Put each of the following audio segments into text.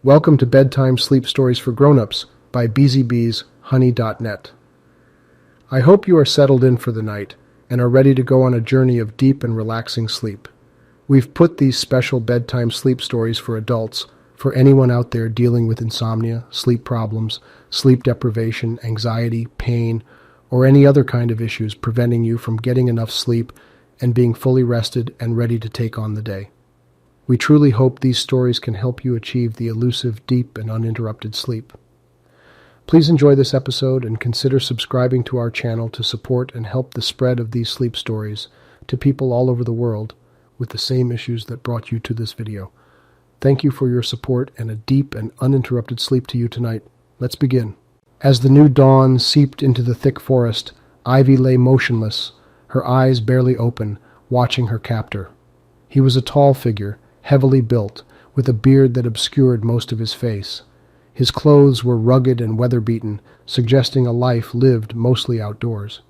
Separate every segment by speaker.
Speaker 1: Welcome to Bedtime Sleep Stories for Grown-Ups by Beezy Honey.net. I hope you are settled in for the night and are ready to go on a journey of deep and relaxing sleep. We've put these special bedtime sleep stories for adults for anyone out there dealing with insomnia, sleep problems, sleep deprivation, anxiety, pain, or any other kind of issues preventing you from getting enough sleep and being fully rested and ready to take on the day. We truly hope these stories can help you achieve the elusive, deep, and uninterrupted sleep. Please enjoy this episode and consider subscribing to our channel to support and help the spread of these sleep stories to people all over the world with the same issues that brought you to this video. Thank you for your support and a deep and uninterrupted sleep to you tonight. Let's begin. As the new dawn seeped into the thick forest, Ivy lay motionless, her eyes barely open, watching her captor. He was a tall figure, heavily built, with a beard that obscured most of his face. His clothes were rugged and weather-beaten, suggesting a life lived mostly outdoors.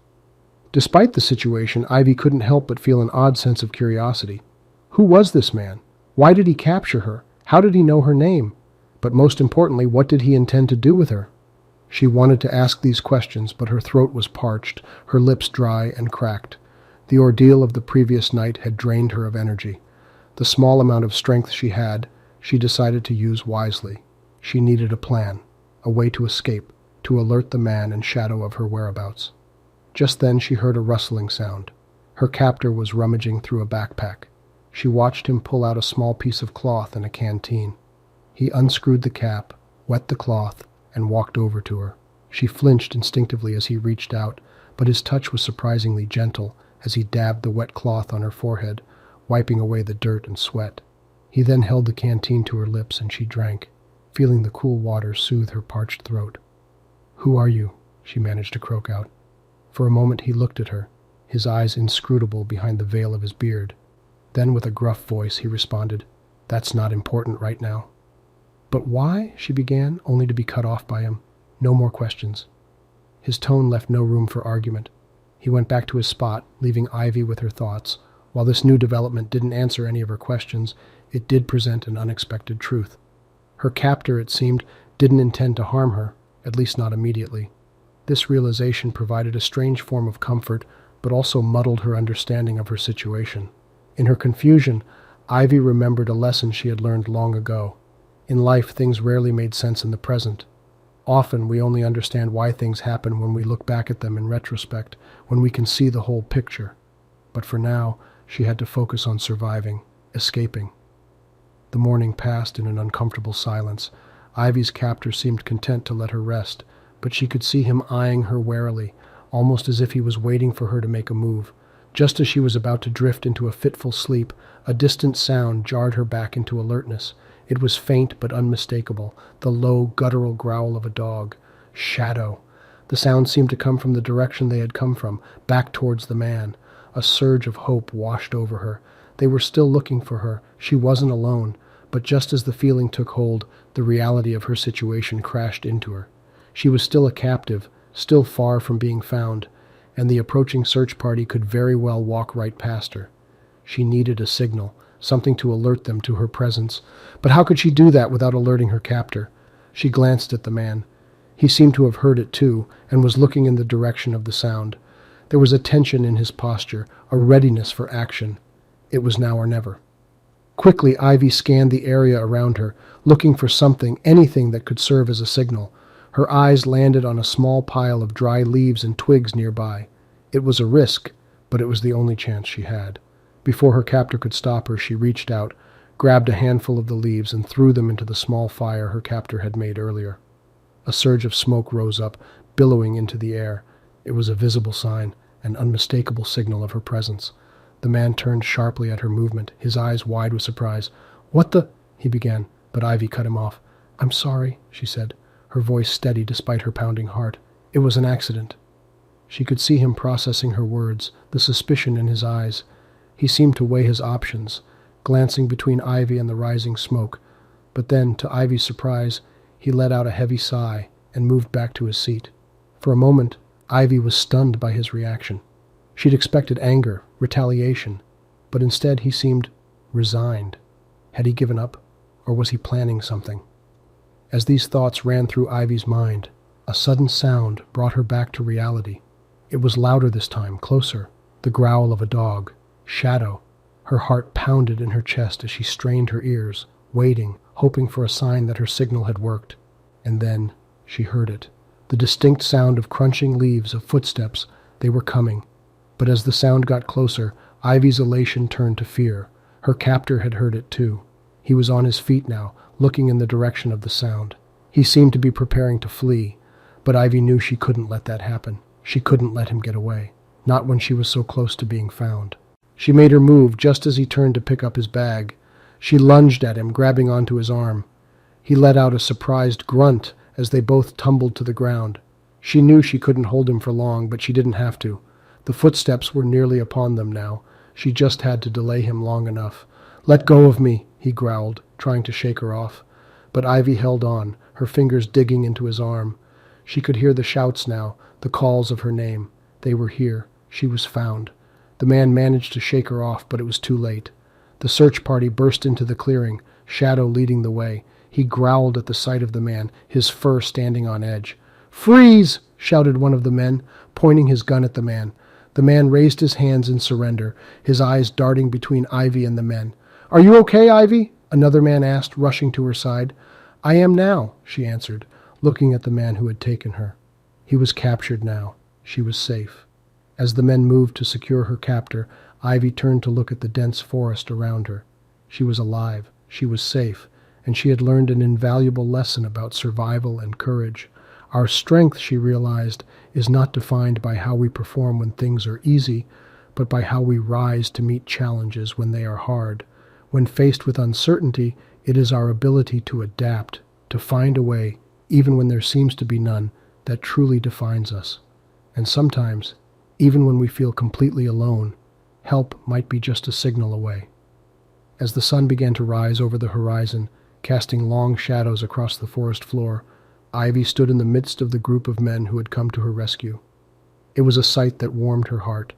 Speaker 1: Despite the situation, Ivy couldn't help but feel an odd sense of curiosity. Who was this man? Why did he capture her? How did he know her name? But most importantly, what did he intend to do with her? She wanted to ask these questions, but her throat was parched, her lips dry and cracked. The ordeal of the previous night had drained her of energy. The small amount of strength she had, she decided to use wisely. She needed a plan, a way to escape, to alert the man in shadow of her whereabouts. Just then she heard a rustling sound. Her captor was rummaging through a backpack. She watched him pull out a small piece of cloth and a canteen. He unscrewed the cap, wet the cloth, and walked over to her. She flinched instinctively as he reached out, but his touch was surprisingly gentle as he dabbed the wet cloth on her forehead, wiping away the dirt and sweat. He then held the canteen to her lips and she drank, feeling the cool water soothe her parched throat. "Who are you?" she managed to croak out. For a moment he looked at her, his eyes inscrutable behind the veil of his beard. Then with a gruff voice he responded, "That's not important right now." "But why?" she began, only to be cut off by him. No more questions. His tone left no room for argument. He went back to his spot, leaving Ivy with her thoughts. While this new development didn't answer any of her questions, it did present an unexpected truth. Her captor, it seemed, didn't intend to harm her, at least not immediately. This realization provided a strange form of comfort, but also muddled her understanding of her situation. In her confusion, Ivy remembered a lesson she had learned long ago. In life, things rarely made sense in the present. Often, we only understand why things happen when we look back at them in retrospect, when we can see the whole picture. But for now, she had to focus on surviving, escaping. The morning passed in an uncomfortable silence. Ivy's captor seemed content to let her rest, but she could see him eyeing her warily, almost as if he was waiting for her to make a move. Just as she was about to drift into a fitful sleep, a distant sound jarred her back into alertness. It was faint but unmistakable, the low, guttural growl of a dog. Shadow. The sound seemed to come from the direction they had come from, back towards the man. A surge of hope washed over her. They were still looking for her. She wasn't alone. But just as the feeling took hold, the reality of her situation crashed into her. She was still a captive, still far from being found, and the approaching search party could very well walk right past her. She needed a signal, something to alert them to her presence. But how could she do that without alerting her captor? She glanced at the man. He seemed to have heard it too, and was looking in the direction of the sound. There was a tension in his posture, a readiness for action. It was now or never. Quickly, Ivy scanned the area around her, looking for something, anything that could serve as a signal. Her eyes landed on a small pile of dry leaves and twigs nearby. It was a risk, but it was the only chance she had. Before her captor could stop her, she reached out, grabbed a handful of the leaves, and threw them into the small fire her captor had made earlier. A surge of smoke rose up, billowing into the air. It was a visible sign, an unmistakable signal of her presence. The man turned sharply at her movement, his eyes wide with surprise. "What the—" he began, but Ivy cut him off. "I'm sorry," she said, her voice steady despite her pounding heart. "It was an accident." She could see him processing her words, the suspicion in his eyes. He seemed to weigh his options, glancing between Ivy and the rising smoke. But then, to Ivy's surprise, he let out a heavy sigh and moved back to his seat. For a moment, Ivy was stunned by his reaction. She'd expected anger, retaliation, but instead he seemed resigned. Had he given up, or was he planning something? As these thoughts ran through Ivy's mind, a sudden sound brought her back to reality. It was louder this time, closer, the growl of a dog. Shadow. Her heart pounded in her chest as she strained her ears, waiting, hoping for a sign that her signal had worked. And then she heard it. The distinct sound of crunching leaves, of footsteps. They were coming. But as the sound got closer, Ivy's elation turned to fear. Her captor had heard it too. He was on his feet now, looking in the direction of the sound. He seemed to be preparing to flee, but Ivy knew she couldn't let that happen. She couldn't let him get away, not when she was so close to being found. She made her move just as he turned to pick up his bag. She lunged at him, grabbing onto his arm. He let out a surprised grunt as they both tumbled to the ground. She knew she couldn't hold him for long, but she didn't have to. The footsteps were nearly upon them now. She just had to delay him long enough. "Let go of me," he growled, trying to shake her off. But Ivy held on, her fingers digging into his arm. She could hear the shouts now, the calls of her name. They were here. She was found. The man managed to shake her off, but it was too late. The search party burst into the clearing, Shadow leading the way. He growled at the sight of the man, his fur standing on edge. "Freeze!" shouted one of the men, pointing his gun at the man. The man raised his hands in surrender, his eyes darting between Ivy and the men. "Are you okay, Ivy?" another man asked, rushing to her side. "I am now," she answered, looking at the man who had taken her. He was captured now. She was safe. As the men moved to secure her captor, Ivy turned to look at the dense forest around her. She was alive. She was safe. And she had learned an invaluable lesson about survival and courage. Our strength, she realized, is not defined by how we perform when things are easy, but by how we rise to meet challenges when they are hard. When faced with uncertainty, it is our ability to adapt, to find a way, even when there seems to be none, that truly defines us. And sometimes, even when we feel completely alone, help might be just a signal away. As the sun began to rise over the horizon, casting long shadows across the forest floor, Ivy stood in the midst of the group of men who had come to her rescue. It was a sight that warmed her heart.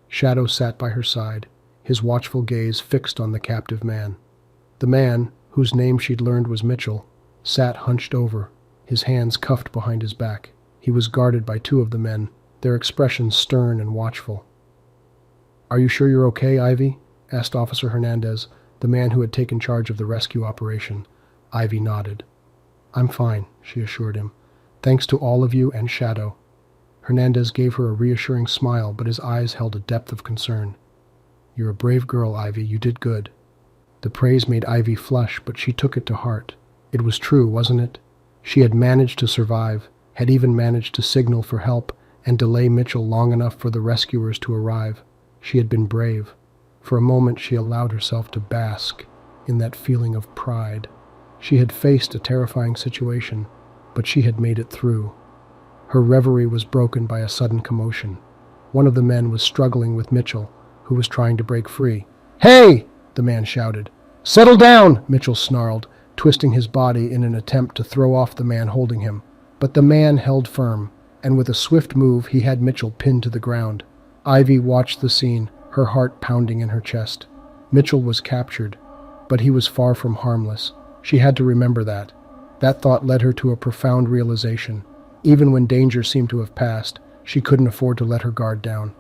Speaker 1: Shadow sat by her side, his watchful gaze fixed on the captive man. The man, whose name she'd learned was Mitchell, sat hunched over, his hands cuffed behind his back. He was guarded by two of the men, their expressions stern and watchful. "Are you sure you're okay, Ivy?" asked Officer Hernandez, the man who had taken charge of the rescue operation. Ivy nodded. "I'm fine," she assured him. "Thanks to all of you and Shadow." Hernandez gave her a reassuring smile, but his eyes held a depth of concern. "You're a brave girl, Ivy. You did good." The praise made Ivy flush, but she took it to heart. It was true, wasn't it? She had managed to survive, had even managed to signal for help and delay Mitchell long enough for the rescuers to arrive. She had been brave. For a moment she allowed herself to bask in that feeling of pride. She had faced a terrifying situation, but she had made it through. Her reverie was broken by a sudden commotion. One of the men was struggling with Mitchell, who was trying to break free. "Hey!" the man shouted. "Settle down!" Mitchell snarled, twisting his body in an attempt to throw off the man holding him. But the man held firm, and with a swift move he had Mitchell pinned to the ground. Ivy watched the scene, her heart pounding in her chest. Mitchell was captured, but he was far from harmless. She had to remember that. That thought led her to a profound realization. Even when danger seemed to have passed, she couldn't afford to let her guard down.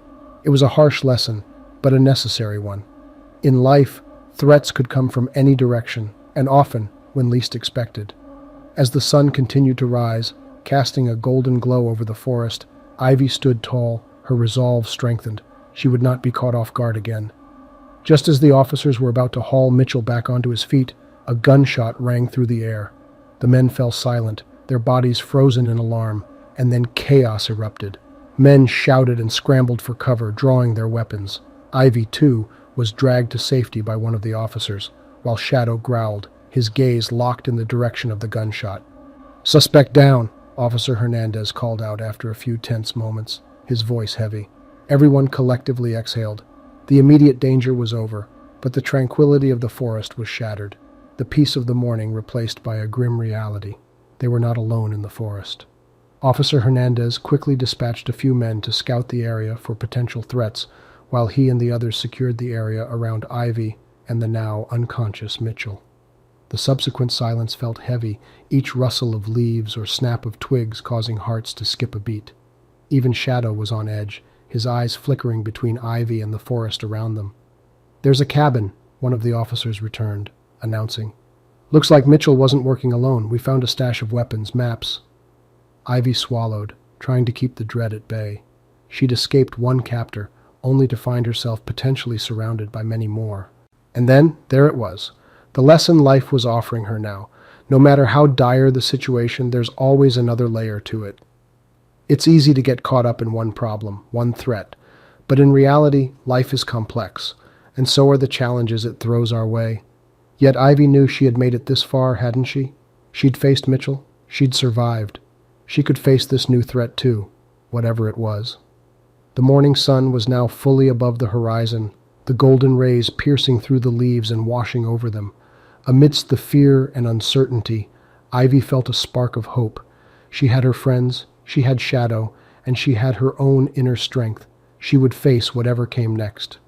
Speaker 1: It was a harsh lesson, but a necessary one. In life, threats could come from any direction, and often when least expected. As the sun continued to rise, casting a golden glow over the forest, Ivy stood tall, her resolve strengthened. She would not be caught off guard again. Just as the officers were about to haul Mitchell back onto his feet, a gunshot rang through the air. The men fell silent, their bodies frozen in alarm, and then chaos erupted. Men shouted and scrambled for cover, drawing their weapons. Ivy, too, was dragged to safety by one of the officers, while Shadow growled, his gaze locked in the direction of the gunshot. "Suspect down," Officer Hernandez called out after a few tense moments, his voice heavy. Everyone collectively exhaled. The immediate danger was over, but the tranquility of the forest was shattered. The peace of the morning replaced by a grim reality. They were not alone in the forest. Officer Hernandez quickly dispatched a few men to scout the area for potential threats, while he and the others secured the area around Ivy and the now unconscious Mitchell. The subsequent silence felt heavy, each rustle of leaves or snap of twigs causing hearts to skip a beat. Even Shadow was on edge, his eyes flickering between ivy and the forest around them. "There's a cabin," one of the officers returned, announcing. "Looks like Mitchell wasn't working alone. We found a stash of weapons, maps." Ivy swallowed, trying to keep the dread at bay. She'd escaped one captor, only to find herself potentially surrounded by many more. And then, there it was. The lesson life was offering her now. No matter how dire the situation, there's always another layer to it. It's easy to get caught up in one problem, one threat. But in reality, life is complex, and so are the challenges it throws our way. Yet Ivy knew she had made it this far, hadn't she? She'd faced Mitchell. She'd survived. She could face this new threat too, whatever it was. The morning sun was now fully above the horizon, the golden rays piercing through the leaves and washing over them. Amidst the fear and uncertainty, Ivy felt a spark of hope. She had her friends, she had Shadow, and she had her own inner strength. She would face whatever came next.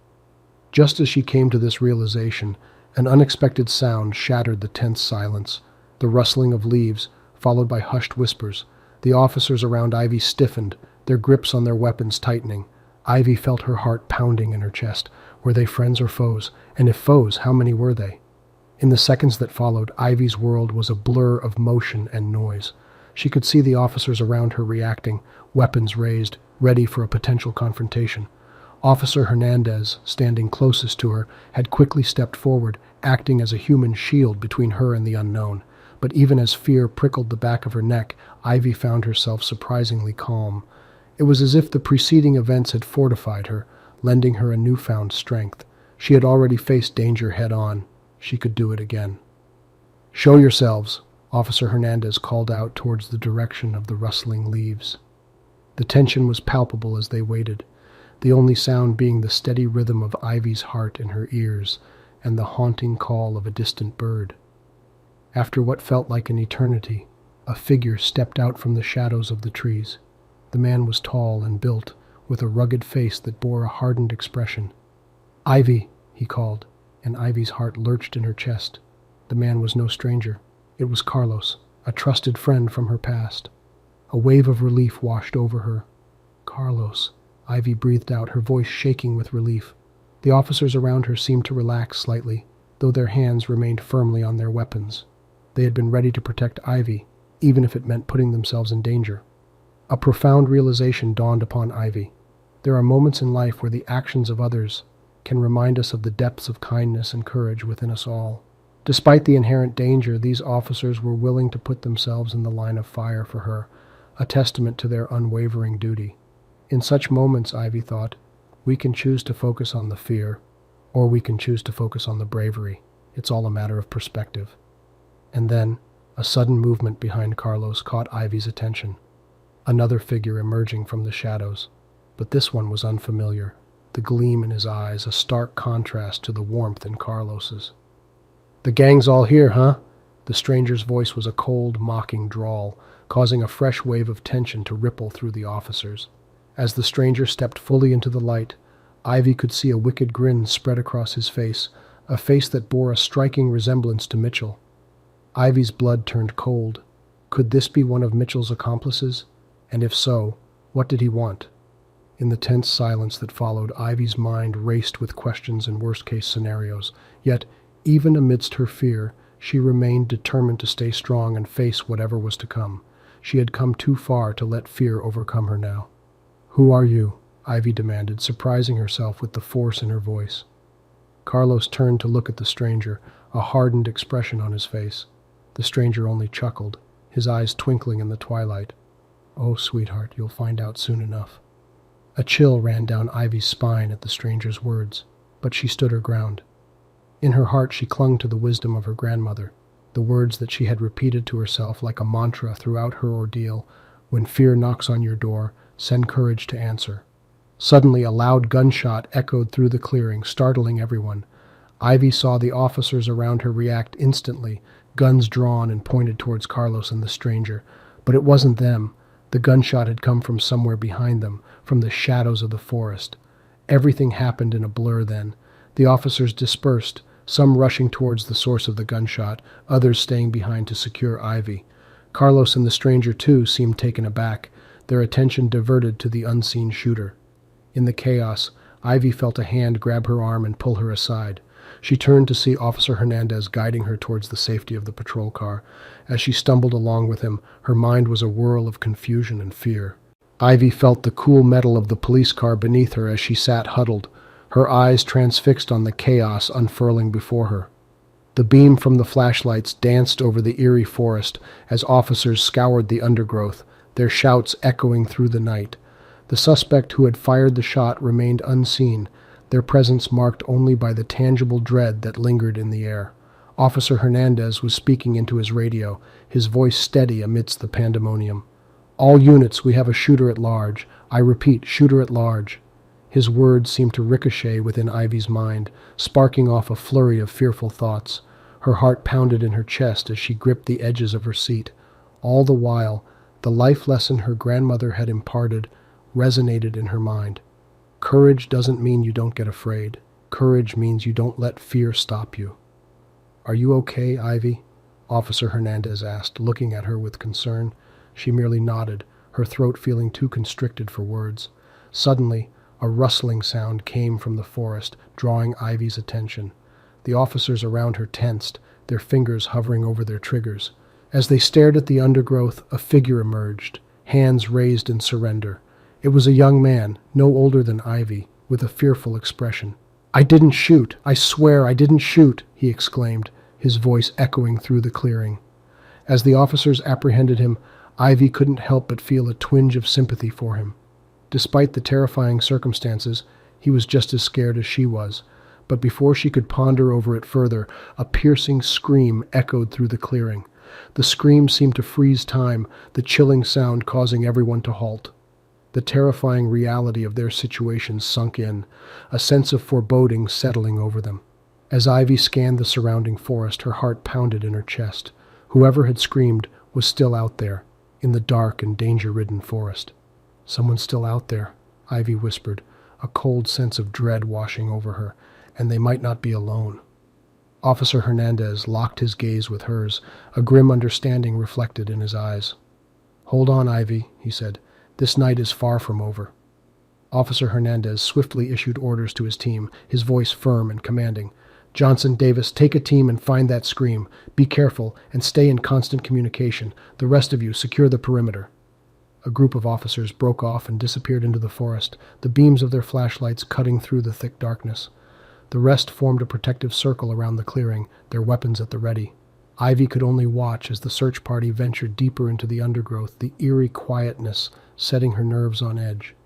Speaker 1: Just as she came to this realization, an unexpected sound shattered the tense silence. The rustling of leaves, followed by hushed whispers. The officers around Ivy stiffened, their grips on their weapons tightening. Ivy felt her heart pounding in her chest. Were they friends or foes? And if foes, how many were they? In the seconds that followed, Ivy's world was a blur of motion and noise. She could see the officers around her reacting, weapons raised, ready for a potential confrontation. Officer Hernandez, standing closest to her, had quickly stepped forward, acting as a human shield between her and the unknown. But even as fear prickled the back of her neck, Ivy found herself surprisingly calm. It was as if the preceding events had fortified her, lending her a newfound strength. She had already faced danger head-on. She could do it again. "Show yourselves," Officer Hernandez called out towards the direction of the rustling leaves. The tension was palpable as they waited, the only sound being the steady rhythm of Ivy's heart in her ears and the haunting call of a distant bird. After what felt like an eternity, a figure stepped out from the shadows of the trees. The man was tall and built, with a rugged face that bore a hardened expression. "Ivy," he called, and Ivy's heart lurched in her chest. The man was no stranger. It was Carlos, a trusted friend from her past. A wave of relief washed over her. "Carlos," Ivy breathed out, her voice shaking with relief. The officers around her seemed to relax slightly, though their hands remained firmly on their weapons. They had been ready to protect Ivy, even if it meant putting themselves in danger. A profound realization dawned upon Ivy. There are moments in life where the actions of others can remind us of the depths of kindness and courage within us all. Despite the inherent danger, these officers were willing to put themselves in the line of fire for her, a testament to their unwavering duty. In such moments, Ivy thought, we can choose to focus on the fear, or we can choose to focus on the bravery. It's all a matter of perspective. And then, a sudden movement behind Carlos caught Ivy's attention. Another figure emerging from the shadows, but this one was unfamiliar, the gleam in his eyes a stark contrast to the warmth in Carlos's. "The gang's all here, huh?" The stranger's voice was a cold, mocking drawl, causing a fresh wave of tension to ripple through the officers. As the stranger stepped fully into the light, Ivy could see a wicked grin spread across his face, a face that bore a striking resemblance to Mitchell. Ivy's blood turned cold. Could this be one of Mitchell's accomplices? And if so, what did he want? In the tense silence that followed, Ivy's mind raced with questions and worst-case scenarios. Yet, even amidst her fear, she remained determined to stay strong and face whatever was to come. She had come too far to let fear overcome her now. "Who are you?" Ivy demanded, surprising herself with the force in her voice. Carlos turned to look at the stranger, a hardened expression on his face. The stranger only chuckled, his eyes twinkling in the twilight. "Oh, sweetheart, you'll find out soon enough." A chill ran down Ivy's spine at the stranger's words, but she stood her ground. In her heart she clung to the wisdom of her grandmother, the words that she had repeated to herself like a mantra throughout her ordeal. When fear knocks on your door, send courage to answer. Suddenly a loud gunshot echoed through the clearing, startling everyone. Ivy saw the officers around her react instantly, guns drawn and pointed towards Carlos and the stranger. But it wasn't them. The gunshot had come from somewhere behind them, from the shadows of the forest. Everything happened in a blur then. The officers dispersed, some rushing towards the source of the gunshot, others staying behind to secure Ivy. Carlos and the stranger, too, seemed taken aback, their attention diverted to the unseen shooter. In the chaos, Ivy felt a hand grab her arm and pull her aside. She turned to see Officer Hernandez guiding her towards the safety of the patrol car. As she stumbled along with him, her mind was a whirl of confusion and fear. Ivy felt the cool metal of the police car beneath her as she sat huddled, her eyes transfixed on the chaos unfurling before her. The beam from the flashlights danced over the eerie forest as officers scoured the undergrowth, their shouts echoing through the night. The suspect who had fired the shot remained unseen, their presence marked only by the tangible dread that lingered in the air. Officer Hernandez was speaking into his radio, his voice steady amidst the pandemonium. "All units, we have a shooter at large. I repeat, shooter at large." His words seemed to ricochet within Ivy's mind, sparking off a flurry of fearful thoughts. Her heart pounded in her chest as she gripped the edges of her seat. All the while, the life lesson her grandmother had imparted resonated in her mind. Courage doesn't mean you don't get afraid. Courage means you don't let fear stop you. "Are you okay, Ivy?" Officer Hernandez asked, looking at her with concern. She merely nodded, her throat feeling too constricted for words. Suddenly, a rustling sound came from the forest, drawing Ivy's attention. The officers around her tensed, their fingers hovering over their triggers. As they stared at the undergrowth, a figure emerged, hands raised in surrender. It was a young man, no older than Ivy, with a fearful expression. "I didn't shoot! I swear I didn't shoot!" he exclaimed, his voice echoing through the clearing. As the officers apprehended him, Ivy couldn't help but feel a twinge of sympathy for him. Despite the terrifying circumstances, he was just as scared as she was. But before she could ponder over it further, a piercing scream echoed through the clearing. The scream seemed to freeze time, the chilling sound causing everyone to halt. The terrifying reality of their situation sunk in, a sense of foreboding settling over them. As Ivy scanned the surrounding forest, her heart pounded in her chest. Whoever had screamed was still out there, in the dark and danger-ridden forest. "Someone's still out there," Ivy whispered, a cold sense of dread washing over her, "and they might not be alone." Officer Hernandez locked his gaze with hers, a grim understanding reflected in his eyes. "Hold on, Ivy," he said. "This night is far from over." Officer Hernandez swiftly issued orders to his team, his voice firm and commanding. "Johnson, Davis, take a team and find that scream. Be careful and stay in constant communication. The rest of you secure the perimeter." A group of officers broke off and disappeared into the forest, the beams of their flashlights cutting through the thick darkness. The rest formed a protective circle around the clearing, their weapons at the ready. Ivy could only watch as the search party ventured deeper into the undergrowth, the eerie quietness setting her nerves on edge.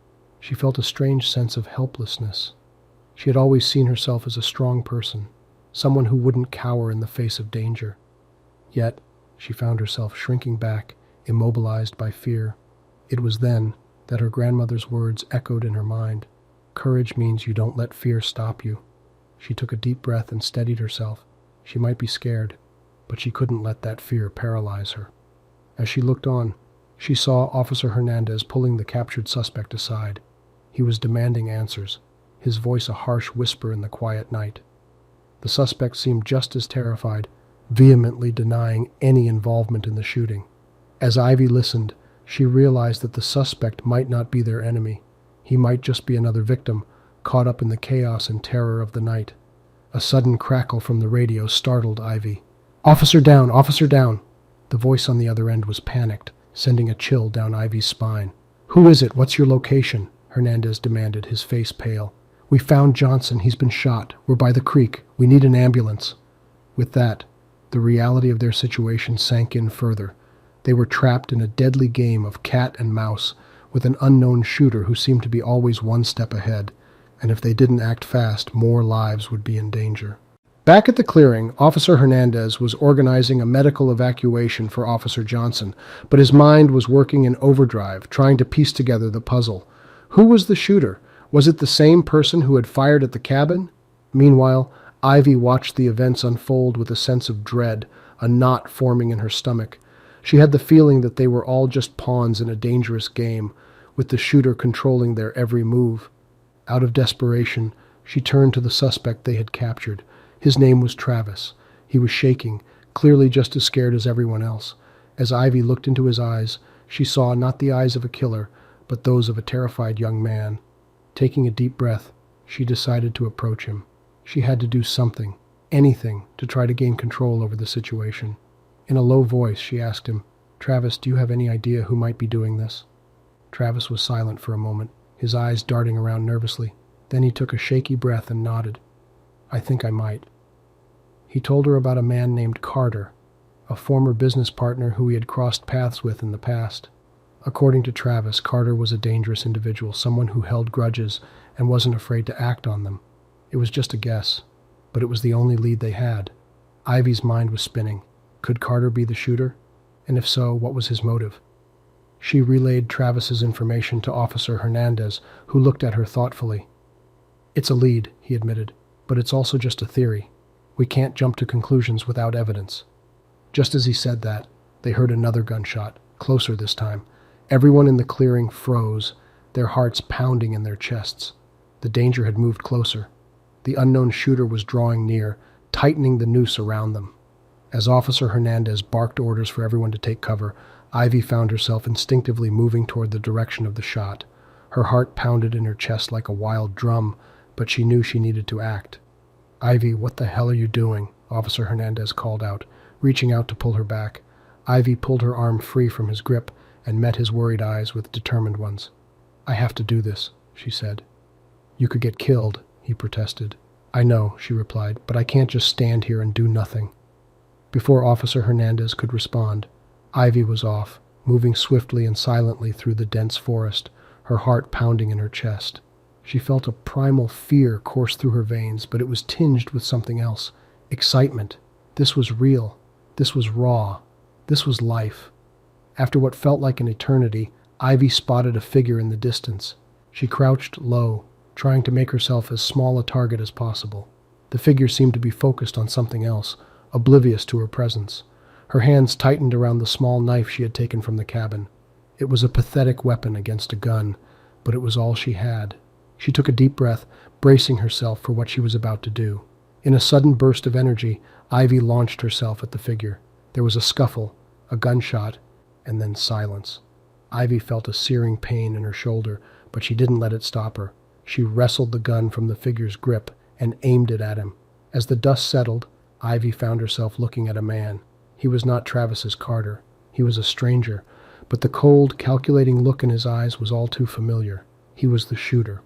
Speaker 1: She felt a strange sense of helplessness. She had always seen herself as a strong person, someone who wouldn't cower in the face of danger. Yet, she found herself shrinking back, immobilized by fear. It was then that her grandmother's words echoed in her mind. "Courage means you don't let fear stop you." She took a deep breath and steadied herself. She might be scared, but she couldn't let that fear paralyze her. As she looked on, she saw Officer Hernandez pulling the captured suspect aside. He was demanding answers, his voice a harsh whisper in the quiet night. The suspect seemed just as terrified, vehemently denying any involvement in the shooting. As Ivy listened, she realized that the suspect might not be their enemy. He might just be another victim, caught up in the chaos and terror of the night. A sudden crackle from the radio startled Ivy. "Officer down! Officer down!" The voice on the other end was panicked, sending a chill down Ivy's spine. "Who is it? What's your location?" Hernandez demanded, his face pale. "We found Johnson. He's been shot. We're by the creek. We need an ambulance." With that, the reality of their situation sank in further. They were trapped in a deadly game of cat and mouse, with an unknown shooter who seemed to be always one step ahead, and if they didn't act fast, more lives would be in danger. Back at the clearing, Officer Hernandez was organizing a medical evacuation for Officer Johnson, but his mind was working in overdrive, trying to piece together the puzzle. Who was the shooter? Was it the same person who had fired at the cabin? Meanwhile, Ivy watched the events unfold with a sense of dread, a knot forming in her stomach. She had the feeling that they were all just pawns in a dangerous game, with the shooter controlling their every move. Out of desperation, she turned to the suspect they had captured. His name was Travis. He was shaking, clearly just as scared as everyone else. As Ivy looked into his eyes, she saw not the eyes of a killer, but those of a terrified young man. Taking a deep breath, she decided to approach him. She had to do something, anything, to try to gain control over the situation. In a low voice, she asked him, "Travis, do you have any idea who might be doing this?" Travis was silent for a moment, his eyes darting around nervously. Then he took a shaky breath and nodded. "I think I might." He told her about a man named Carter, a former business partner who he had crossed paths with in the past. According to Travis, Carter was a dangerous individual, someone who held grudges and wasn't afraid to act on them. It was just a guess, but it was the only lead they had. Ivy's mind was spinning. Could Carter be the shooter? And if so, what was his motive? She relayed Travis's information to Officer Hernandez, who looked at her thoughtfully. "It's a lead," he admitted, "but it's also just a theory. We can't jump to conclusions without evidence." Just as he said that, they heard another gunshot, closer this time. Everyone in the clearing froze, their hearts pounding in their chests. The danger had moved closer. The unknown shooter was drawing near, tightening the noose around them. As Officer Hernandez barked orders for everyone to take cover, Ivy found herself instinctively moving toward the direction of the shot. Her heart pounded in her chest like a wild drum, but she knew she needed to act. "Ivy, what the hell are you doing?" Officer Hernandez called out, reaching out to pull her back. Ivy pulled her arm free from his grip and met his worried eyes with determined ones. "I have to do this," she said. "You could get killed," he protested. "I know," she replied, "but I can't just stand here and do nothing." Before Officer Hernandez could respond, Ivy was off, moving swiftly and silently through the dense forest, her heart pounding in her chest. She felt a primal fear course through her veins, but it was tinged with something else. Excitement. This was real. This was raw. This was life. After what felt like an eternity, Ivy spotted a figure in the distance. She crouched low, trying to make herself as small a target as possible. The figure seemed to be focused on something else, oblivious to her presence. Her hands tightened around the small knife she had taken from the cabin. It was a pathetic weapon against a gun, but it was all she had. She took a deep breath, bracing herself for what she was about to do. In a sudden burst of energy, Ivy launched herself at the figure. There was a scuffle, a gunshot, and then silence. Ivy felt a searing pain in her shoulder, but she didn't let it stop her. She wrestled the gun from the figure's grip and aimed it at him. As the dust settled, Ivy found herself looking at a man. He was not Travis's Carter. He was a stranger, but the cold, calculating look in his eyes was all too familiar. He was the shooter.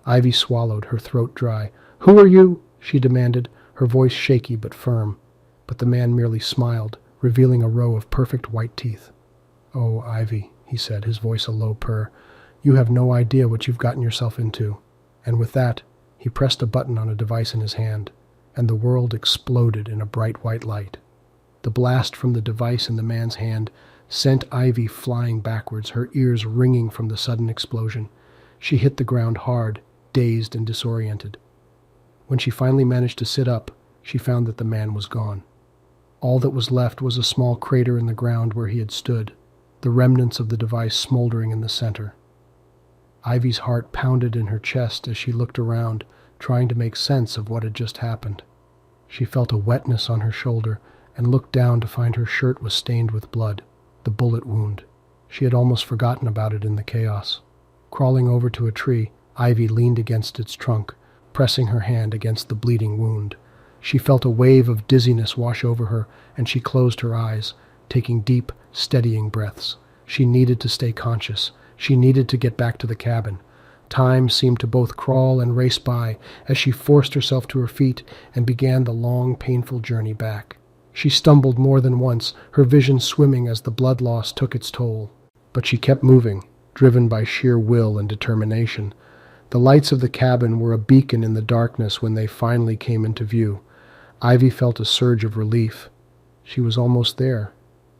Speaker 1: Ivy swallowed, her throat dry. "Who are you?" she demanded, her voice shaky but firm. But the man merely smiled, revealing a row of perfect white teeth. "Oh, Ivy," he said, his voice a low purr, "you have no idea what you've gotten yourself into." And with that, he pressed a button on a device in his hand, and the world exploded in a bright white light. The blast from the device in the man's hand sent Ivy flying backwards, her ears ringing from the sudden explosion. She hit the ground hard, dazed and disoriented. When she finally managed to sit up, she found that the man was gone. All that was left was a small crater in the ground where he had stood, the remnants of the device smoldering in the center. Ivy's heart pounded in her chest as she looked around, trying to make sense of what had just happened. She felt a wetness on her shoulder and looked down to find her shirt was stained with blood, the bullet wound. She had almost forgotten about it in the chaos. Crawling over to a tree, Ivy leaned against its trunk, pressing her hand against the bleeding wound. She felt a wave of dizziness wash over her, and she closed her eyes, taking deep, steadying breaths. She needed to stay conscious. She needed to get back to the cabin. Time seemed to both crawl and race by as she forced herself to her feet and began the long, painful journey back. She stumbled more than once, her vision swimming as the blood loss took its toll. But she kept moving, driven by sheer will and determination. The lights of the cabin were a beacon in the darkness when they finally came into view. Ivy felt a surge of relief. She was almost there,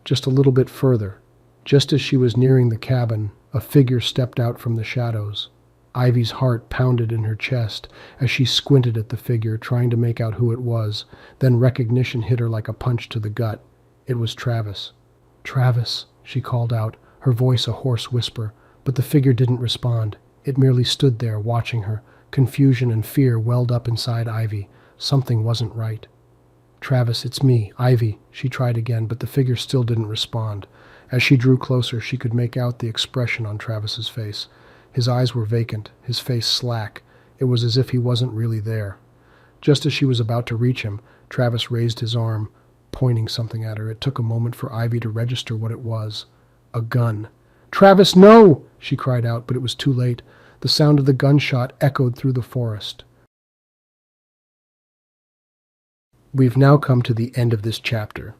Speaker 1: just a little bit further. Just as she was nearing the cabin, a figure stepped out from the shadows. Ivy's heart pounded in her chest as she squinted at the figure, trying to make out who it was. Then recognition hit her like a punch to the gut. It was Travis. "Travis," she called out, her voice a hoarse whisper, but the figure didn't respond. It merely stood there, watching her. Confusion and fear welled up inside Ivy. Something wasn't right. "Travis, it's me, Ivy." She tried again, but the figure still didn't respond. As she drew closer, she could make out the expression on Travis's face. His eyes were vacant, his face slack. It was as if he wasn't really there. Just as she was about to reach him, Travis raised his arm, pointing something at her. It took a moment for Ivy to register what it was. A gun. "Travis, no!" she cried out, but it was too late. The sound of the gunshot echoed through the forest. We've now come to the end of this chapter.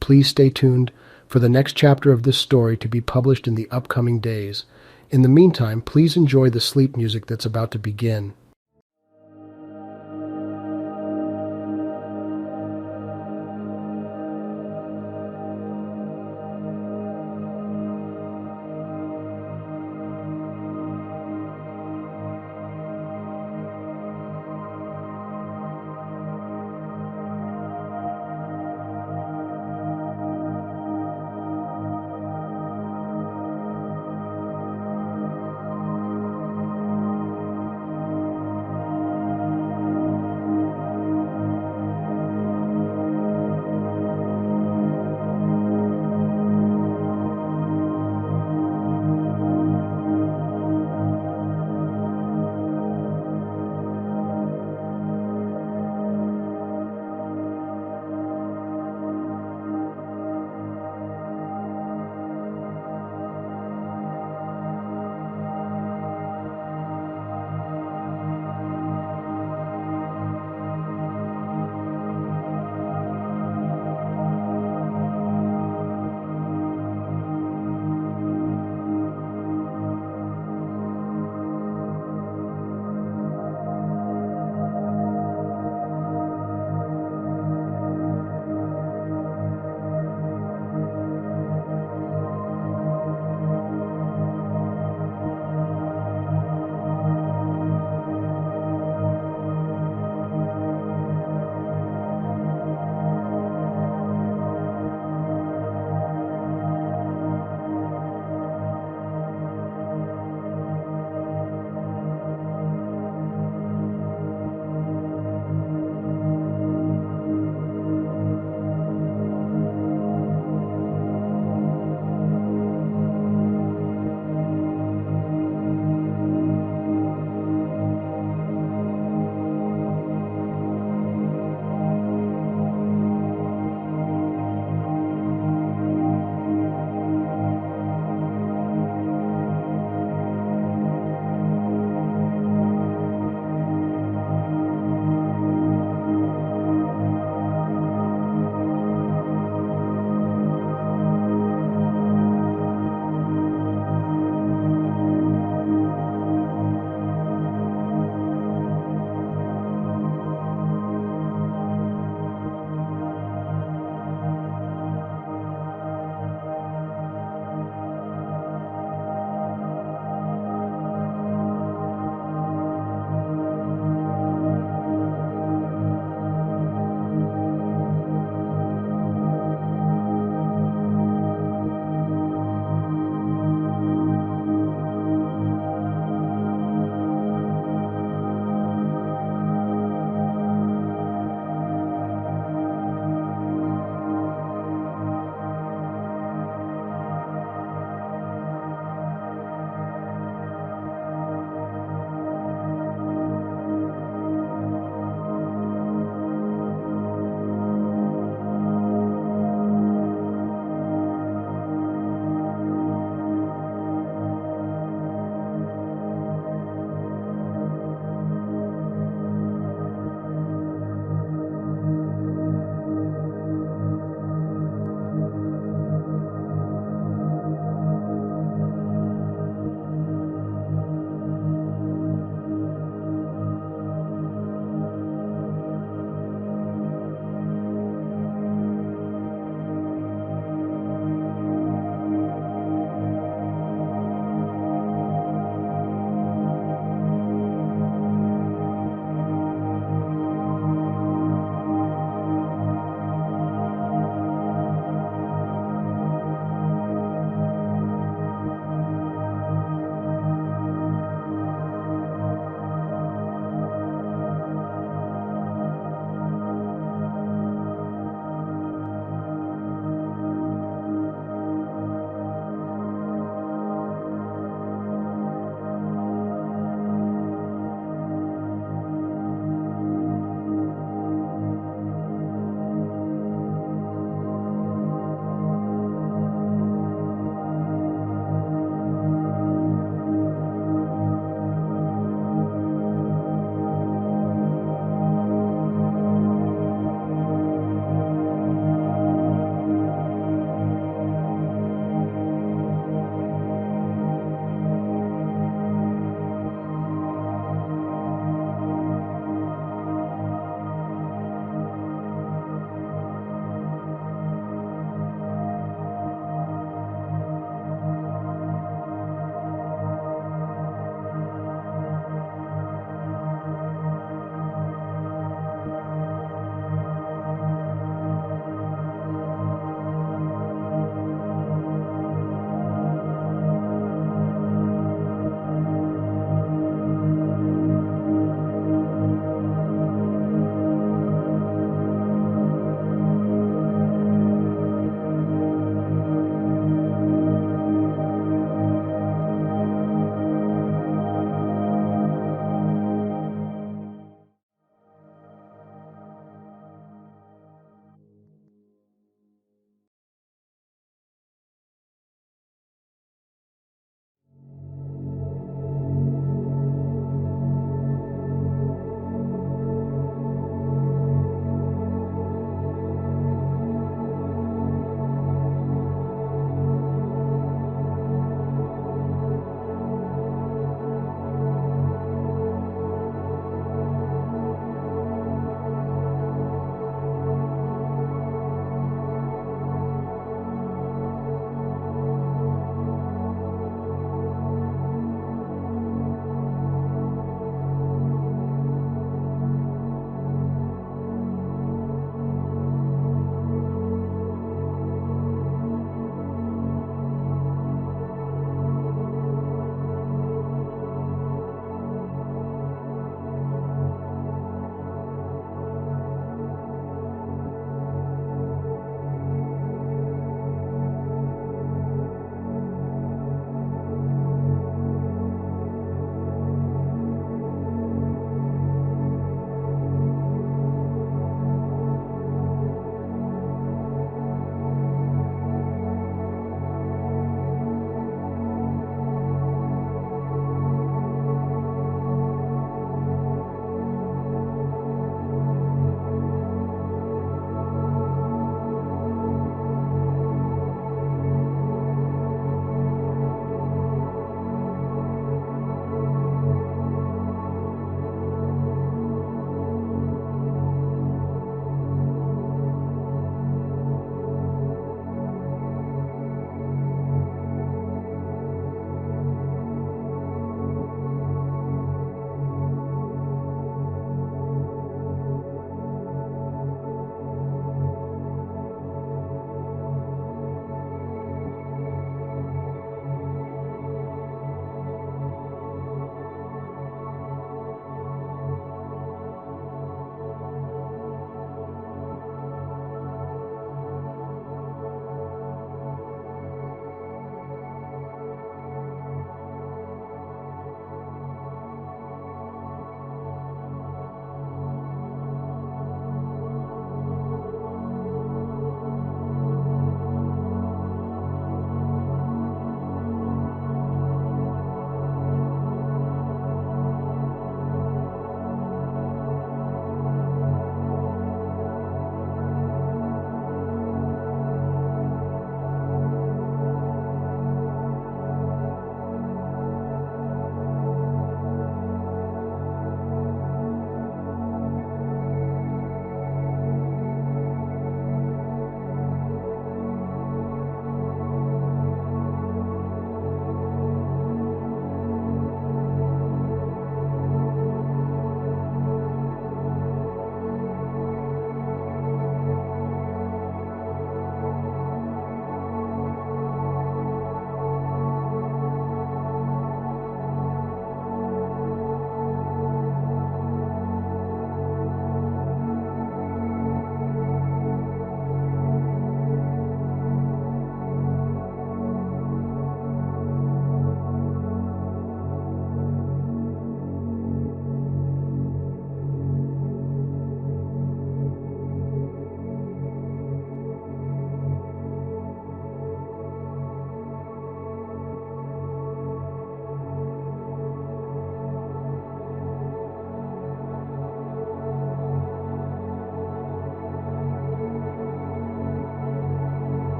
Speaker 1: Please stay tuned for the next chapter of this story to be published in the upcoming days. In the meantime, please enjoy the sleep music that's about to begin.